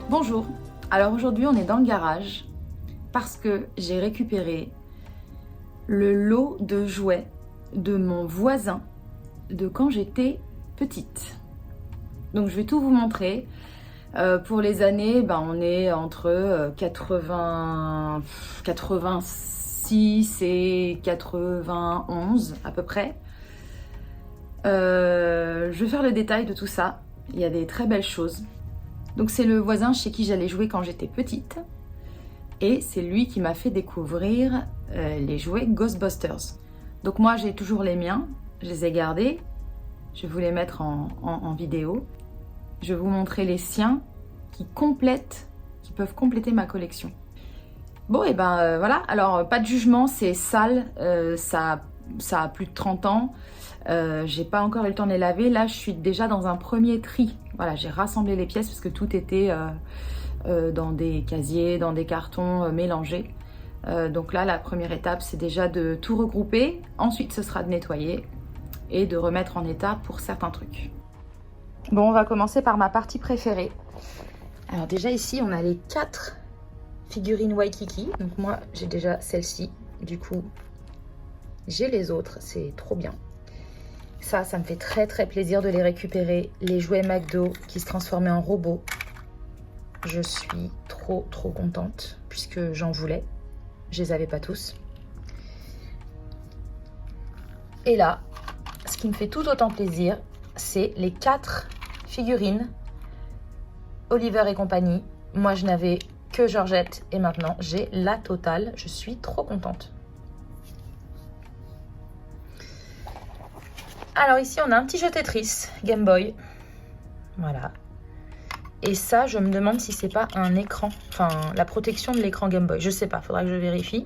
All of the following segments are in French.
Bonjour, alors aujourd'hui on est dans le garage parce que j'ai récupéré le lot de jouets de mon voisin de quand j'étais petite. Donc je vais tout vous montrer. Pour les années, on est entre 86 et 91 à peu près. Je vais faire le détail de tout ça. Il y a des très belles choses. Donc c'est le voisin chez qui j'allais jouer quand j'étais petite. Et c'est lui qui m'a fait découvrir les jouets Ghostbusters. Donc moi j'ai toujours les miens, je les ai gardés. Je vais vous les mettre en vidéo. Je vais vous montrer les siens qui peuvent compléter ma collection. Bon et voilà, alors pas de jugement, c'est sale, ça a plus de 30 ans. J'ai pas encore eu le temps de les laver. Là je suis déjà dans un premier tri. Voilà, j'ai rassemblé les pièces parce que tout était dans des casiers, dans des cartons mélangés. Donc là la première étape c'est déjà de tout regrouper. Ensuite ce sera de nettoyer et de remettre en état pour certains trucs. Bon, on va commencer par ma partie préférée. Alors déjà ici on a les 4 figurines Waikiki. Donc moi j'ai déjà celle-ci. Du coup j'ai les autres, c'est trop bien. Ça me fait très très plaisir de les récupérer. Les jouets McDo qui se transformaient en robots. Je suis trop contente puisque j'en voulais. Je les avais pas tous. Et là, ce qui me fait tout autant plaisir, c'est les 4 figurines Oliver et compagnie. Moi je n'avais que Georgette et maintenant j'ai la totale. Je suis trop contente. Alors ici on a un petit jeu Tetris Game Boy. Voilà. Et ça je me demande si c'est pas un écran. Enfin la protection de l'écran Game Boy. Je sais pas, faudra que je vérifie.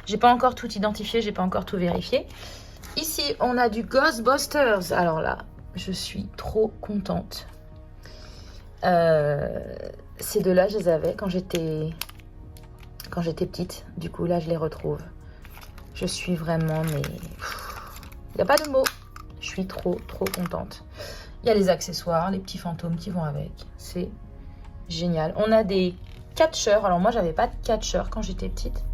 J'ai pas encore tout identifié, j'ai pas encore tout vérifié. Ici on a du Ghostbusters. Alors là je suis trop contente. Ces deux-là je les avais quand j'étais petite. Du coup là je les retrouve. Je suis vraiment mais... Il n'y a pas de mots. Je suis trop contente. Il y a les accessoires, les petits fantômes qui vont avec. C'est génial. On a des catcheurs. Alors moi, j'avais pas de catcheurs quand j'étais petite.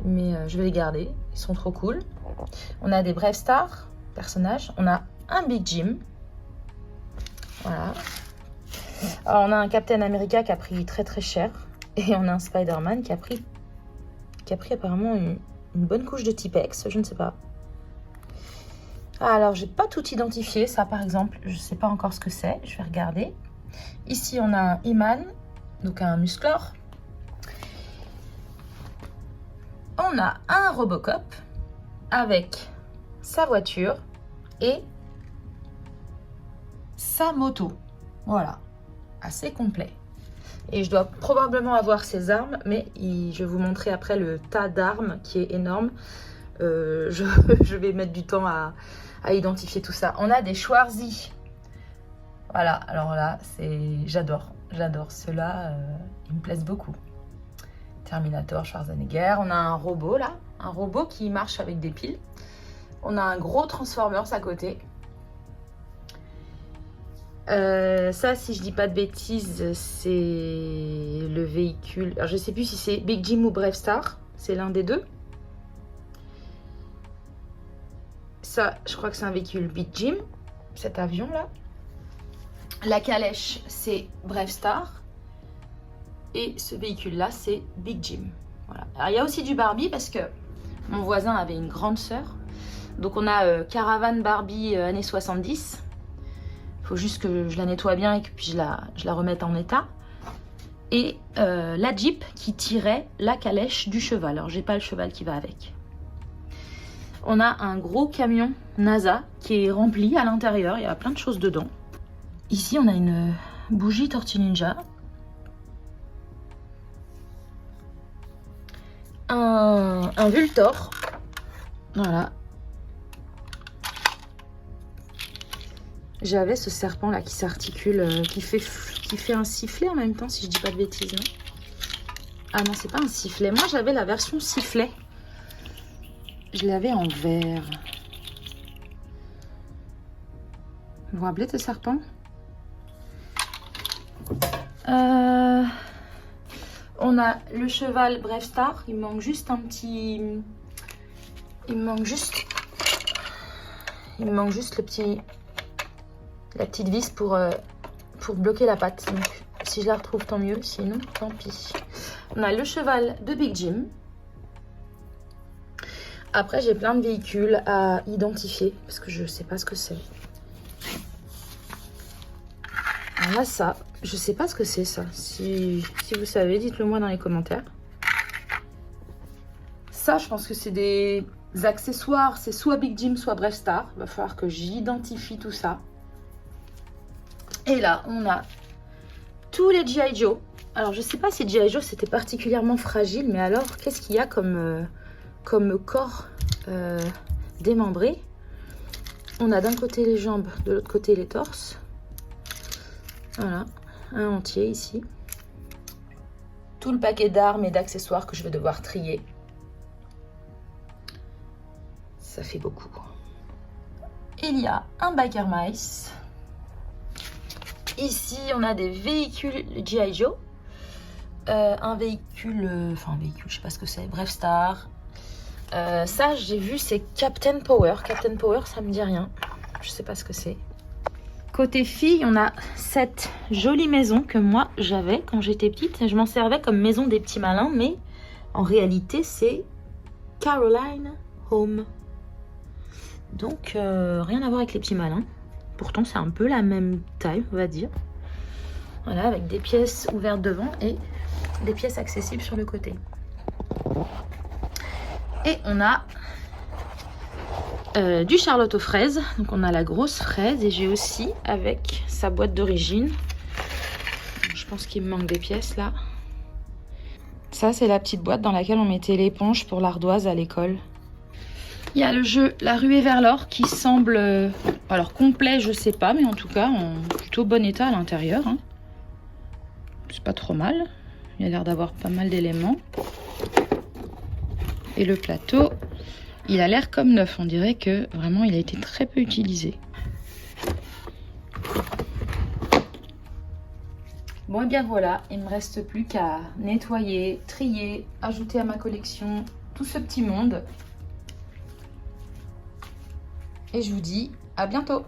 Mais je vais les garder. Ils sont trop cool. On a des Brave Stars, personnages. On a un Big Jim. Voilà. Alors on a un Captain America qui a pris très cher. Et on a un Spider-Man qui a pris apparemment une bonne couche de Tipex. Je ne sais pas. Alors, j'ai pas tout identifié. Ça, par exemple, je sais pas encore ce que c'est. Je vais regarder. Ici, on a un He-Man, donc un Musclor. On a un Robocop avec sa voiture et sa moto. Voilà, assez complet. Et je dois probablement avoir ses armes, mais je vais vous montrer après le tas d'armes qui est énorme. Je vais mettre du temps à identifier tout ça. On a des Schwarzy. Voilà, alors là, j'adore ceux-là, ils me plaisent beaucoup. Terminator, Schwarzenegger. On a un robot là, un robot qui marche avec des piles. On a un gros Transformers à côté. Ça, si je dis pas de bêtises, c'est le véhicule. Alors je sais plus si c'est Big Jim ou Brave Star, c'est l'un des deux. Ça, je crois que c'est un véhicule Big Jim, cet avion-là. La calèche, c'est Brave Star. Et ce véhicule-là, c'est Big Jim. Voilà. Alors, il y a aussi du Barbie parce que mon voisin avait une grande sœur. Donc, on a Caravane Barbie années 70. Il faut juste que je la nettoie bien et que puis je la remette en état. Et la Jeep qui tirait la calèche du cheval. Alors, j'ai pas le cheval qui va avec. On a un gros camion NASA qui est rempli à l'intérieur. Il y a plein de choses dedans. Ici, on a une bougie Tortue Ninja. Un Vultor. Voilà. J'avais ce serpent là qui s'articule, qui fait un sifflet en même temps, si je dis pas de bêtises. Non, ah non, c'est pas un sifflet. Moi, j'avais la version sifflet. Je l'avais en vert. Vous vous rappelez de ce serpent? On a le cheval Brave Star. Il me manque juste un petit... Il me manque juste le petit... la petite vis pour bloquer la patte. Donc, si je la retrouve, tant mieux. Sinon, tant pis. On a le cheval de Big Jim. Après, j'ai plein de véhicules à identifier parce que je ne sais pas ce que c'est. On a ça. Je ne sais pas ce que c'est ça. Si vous savez, dites-le moi dans les commentaires. Ça, je pense que c'est des accessoires. C'est soit Big Jim, soit Brave Star. Il va falloir que j'identifie tout ça. Et là, on a tous les G.I. Joe. Alors, je ne sais pas si G.I. Joe, c'était particulièrement fragile. Mais alors, qu'est-ce qu'il y a comme corps démembré? On a d'un côté les jambes, de l'autre côté les torses. Voilà, un entier ici. Tout le paquet d'armes et d'accessoires que je vais devoir trier. Ça fait beaucoup. Il y a un Biker Mice. Ici, on a des véhicules G.I. Joe. Un véhicule, je sais pas ce que c'est, Brave Star. Ça, j'ai vu, c'est Captain Power. Captain Power, ça me dit rien. Je sais pas ce que c'est. Côté fille, on a cette jolie maison que moi, j'avais quand j'étais petite. Je m'en servais comme maison des petits malins, mais en réalité, c'est Caroline Home. Donc, rien à voir avec les petits malins. Pourtant, c'est un peu la même taille, on va dire. Voilà, avec des pièces ouvertes devant et des pièces accessibles sur le côté. Et on a du Charlotte aux fraises. Donc, on a la grosse fraise et j'ai aussi avec sa boîte d'origine. Je pense qu'il me manque des pièces là. Ça, c'est la petite boîte dans laquelle on mettait l'éponge pour l'ardoise à l'école. Il y a le jeu La Ruée vers l'or qui semble, alors complet je sais pas, mais en tout cas en plutôt bon état à l'intérieur. Hein. C'est pas trop mal, il a l'air d'avoir pas mal d'éléments. Et le plateau, il a l'air comme neuf, on dirait que vraiment il a été très peu utilisé. Bon et bien voilà, il me reste plus qu'à nettoyer, trier, ajouter à ma collection tout ce petit monde. Et je vous dis à bientôt!